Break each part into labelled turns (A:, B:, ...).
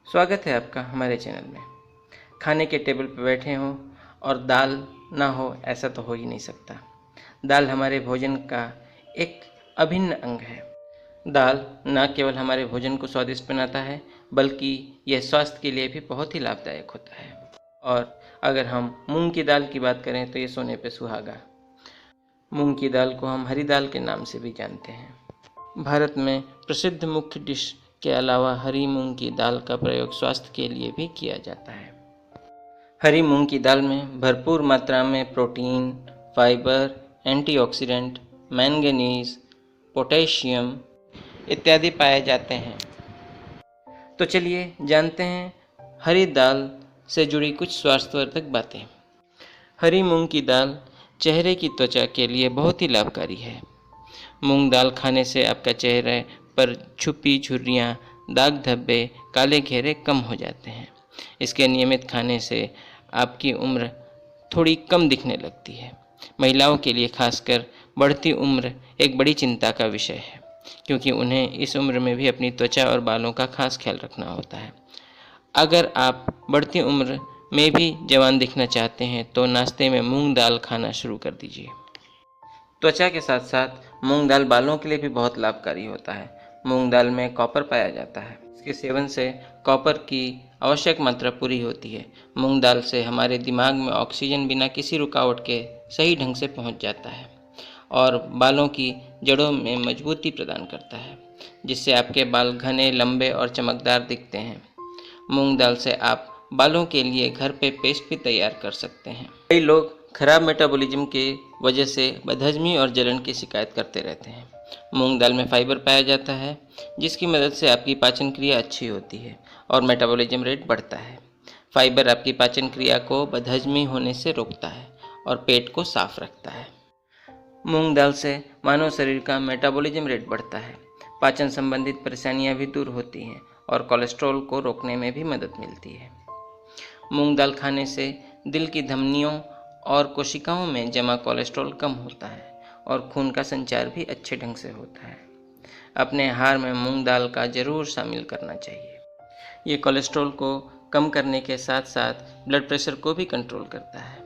A: स्वागत है आपका हमारे चैनल में। खाने के टेबल पर बैठे हों और दाल ना हो ऐसा तो हो ही नहीं सकता। दाल हमारे भोजन का एक अभिन्न अंग है। दाल न केवल हमारे भोजन को स्वादिष्ट बनाता है बल्कि यह स्वास्थ्य के लिए भी बहुत ही लाभदायक होता है। और अगर हम मूंग की दाल की बात करें तो ये सोने पे सुहागा। मूंग की दाल को हम हरी दाल के नाम से भी जानते हैं। भारत में प्रसिद्ध मुख्य डिश के अलावा हरी मूंग की दाल का प्रयोग स्वास्थ्य के लिए भी किया जाता है। हरी मूंग की दाल में भरपूर मात्रा में protein, fibre, antioxidant, manganese, potassium इत्यादि पाए जाते हैं। तो चलिए जानते हैं हरी दाल से जुड़ी कुछ स्वास्थ्यवर्धक बातें। हरी मूंग की दाल चेहरे की त्वचा के लिए बहुत ही लाभकारी है। मूंग दाल खाने से आपका चेहरे पर छुपी झुर्रियाँ, दाग धब्बे, काले घेरे कम हो जाते हैं। इसके नियमित खाने से आपकी उम्र थोड़ी कम दिखने लगती है। महिलाओं के लिए खासकर बढ़ती उम्र एक बड़ी चिंता का विषय है, क्योंकि उन्हें इस उम्र में भी अपनी त्वचा और बालों का खास ख्याल रखना होता है। अगर आप बढ़ती उम्र में भी जवान दिखना चाहते हैं तो नाश्ते में मूंग दाल खाना शुरू कर दीजिए। त्वचा के साथ साथ मूंग दाल बालों के लिए भी बहुत लाभकारी होता है। मूंग दाल में कॉपर पाया जाता है। इसके सेवन से कॉपर की आवश्यक मात्रा पूरी होती है। मूंग दाल से हमारे दिमाग में ऑक्सीजन बिना किसी रुकावट के सही ढंग से पहुंच जाता है और बालों की जड़ों में मजबूती प्रदान करता है, जिससे आपके बाल घने, लंबे और चमकदार दिखते हैं। मूंग दाल से आप बालों के लिए घर पे पेस्ट भी तैयार कर सकते हैं। कई लोग खराब मेटाबॉलिज्म की वजह से बदहजमी और जलन की शिकायत करते रहते हैं। मूंग दाल में फाइबर पाया जाता है, जिसकी मदद से आपकी पाचन क्रिया अच्छी होती है और मेटाबॉलिज्म रेट बढ़ता है। फाइबर आपकी पाचन क्रिया को बदहजमी होने से रोकता है और पेट को साफ रखता है। मूंग दाल से मानव शरीर का मेटाबॉलिज्म रेट बढ़ता है, पाचन संबंधित परेशानियां भी दूर होती हैं और कोलेस्ट्रॉल को रोकने में भी मदद मिलती है। मूंग दाल खाने से दिल की धमनियों और कोशिकाओं में जमा कोलेस्ट्रॉल कम होता है और खून का संचार भी अच्छे ढंग से होता है। अपने आहार में मूंग दाल का जरूर शामिल करना चाहिए। ये कोलेस्ट्रॉल को कम करने के साथ साथ ब्लड प्रेशर को भी कंट्रोल करता है।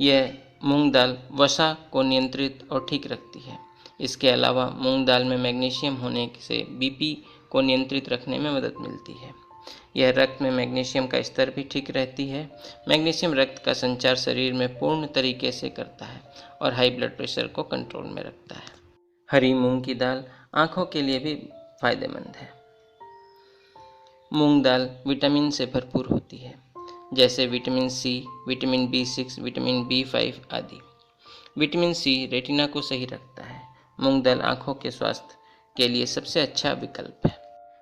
A: यह मूंग दाल वसा को नियंत्रित और ठीक रखती है। इसके अलावा मूंग दाल में मैग्नीशियम होने से बीपी को नियंत्रित रखने में मदद मिलती है। यह रक्त में मैग्नीशियम का स्तर भी ठीक रहती है। मैग्नीशियम रक्त का संचार शरीर में पूर्ण तरीके से करता है और हाई ब्लड प्रेशर को कंट्रोल में रखता है। हरी मूंग की दाल आँखों के लिए भी फायदेमंद है। मूंग दाल विटामिन से भरपूर होती है, जैसे vitamin C, vitamin B6, vitamin B5 आदि। विटामिन सी रेटिना को सही रखता है। मूंग दाल आँखों के स्वास्थ्य के लिए सबसे अच्छा विकल्प है।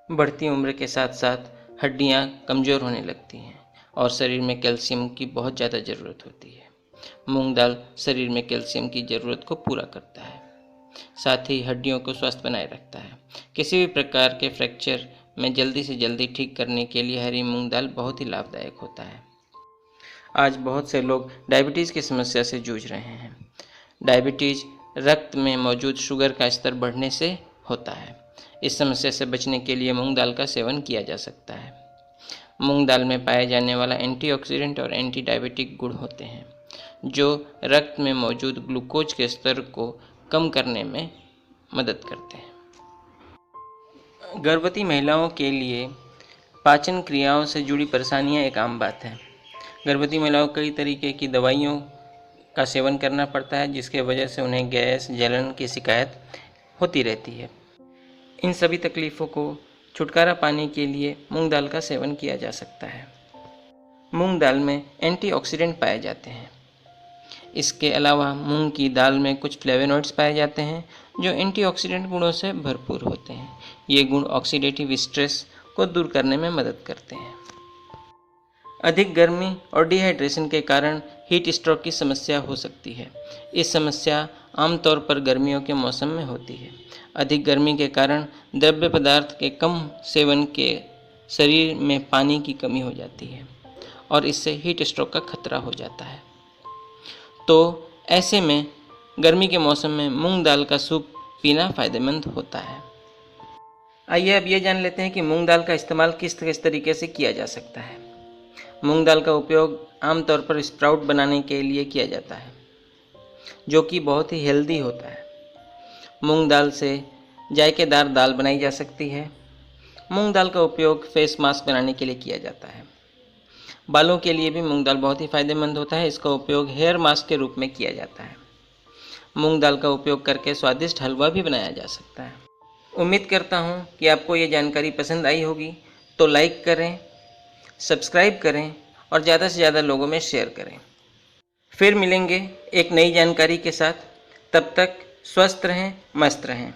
A: बढ़ती उम्र के साथ साथ हड्डियाँ कमज़ोर होने लगती हैं और शरीर में कैल्शियम की बहुत ज़्यादा ज़रूरत होती है। मूंग दाल शरीर में कैल्शियम की ज़रूरत को पूरा करता है, साथ ही हड्डियों को स्वस्थ बनाए रखता है। किसी भी प्रकार के फ्रैक्चर में जल्दी से जल्दी ठीक करने के लिए हरी मूंग दाल बहुत ही लाभदायक होता है। आज बहुत से लोग डायबिटीज़ की समस्या से जूझ रहे हैं। डायबिटीज़ रक्त में मौजूद शुगर का स्तर बढ़ने से होता है। इस समस्या से बचने के लिए मूंग दाल का सेवन किया जा सकता है। मूंग दाल में पाए जाने वाला एंटीऑक्सीडेंट और एंटी डायबिटिक गुण होते हैं, जो रक्त में मौजूद ग्लूकोज के स्तर को कम करने में मदद करते हैं। गर्भवती महिलाओं के लिए पाचन क्रियाओं से जुड़ी परेशानियां एक आम बात है। गर्भवती महिलाओं को कई तरीके की दवाइयों का सेवन करना पड़ता है, जिसके वजह से उन्हें गैस, जलन की शिकायत होती रहती है। इन सभी तकलीफ़ों को छुटकारा पाने के लिए मूंग दाल का सेवन किया जा सकता है। मूंग दाल में एंटीऑक्सीडेंट पाए जाते हैं। इसके अलावा मूंग की दाल में कुछ फ्लेवोनॉइड्स पाए जाते हैं, जो एंटीऑक्सीडेंट गुणों से भरपूर होते हैं। ये गुण ऑक्सीडेटिव स्ट्रेस को दूर करने में मदद करते हैं। अधिक गर्मी और डिहाइड्रेशन के कारण हीट स्ट्रोक की समस्या हो सकती है। इस समस्या आमतौर पर गर्मियों के मौसम में होती है। अधिक गर्मी के कारण द्रव्य पदार्थ के कम सेवन के शरीर में पानी की कमी हो जाती है और इससे हीट स्ट्रोक का खतरा हो जाता है। तो ऐसे में गर्मी के मौसम में मूंग दाल का सूप पीना फायदेमंद होता है। आइए अब ये जान लेते हैं कि मूंग दाल का इस्तेमाल किस किस तरीके से किया जा सकता है। मूंग दाल का उपयोग आमतौर पर स्प्राउट बनाने के लिए किया जाता है, जो कि बहुत ही हेल्दी होता है। मूंग दाल से जायकेदार दाल बनाई जा सकती है। मूंग दाल का उपयोग फेस मास्क बनाने के लिए किया जाता है। बालों के लिए भी मूंग दाल बहुत ही फायदेमंद होता है। इसका उपयोग हेयर मास्क के रूप में किया जाता है। मूंग दाल का उपयोग करके स्वादिष्ट हलवा भी बनाया जा सकता है। उम्मीद करता हूँ कि आपको ये जानकारी पसंद आई होगी, तो लाइक करें, सब्सक्राइब करें और ज़्यादा से ज़्यादा लोगों में शेयर करें। फिर मिलेंगे एक नई जानकारी के साथ। तब तक स्वस्थ रहें, मस्त रहें।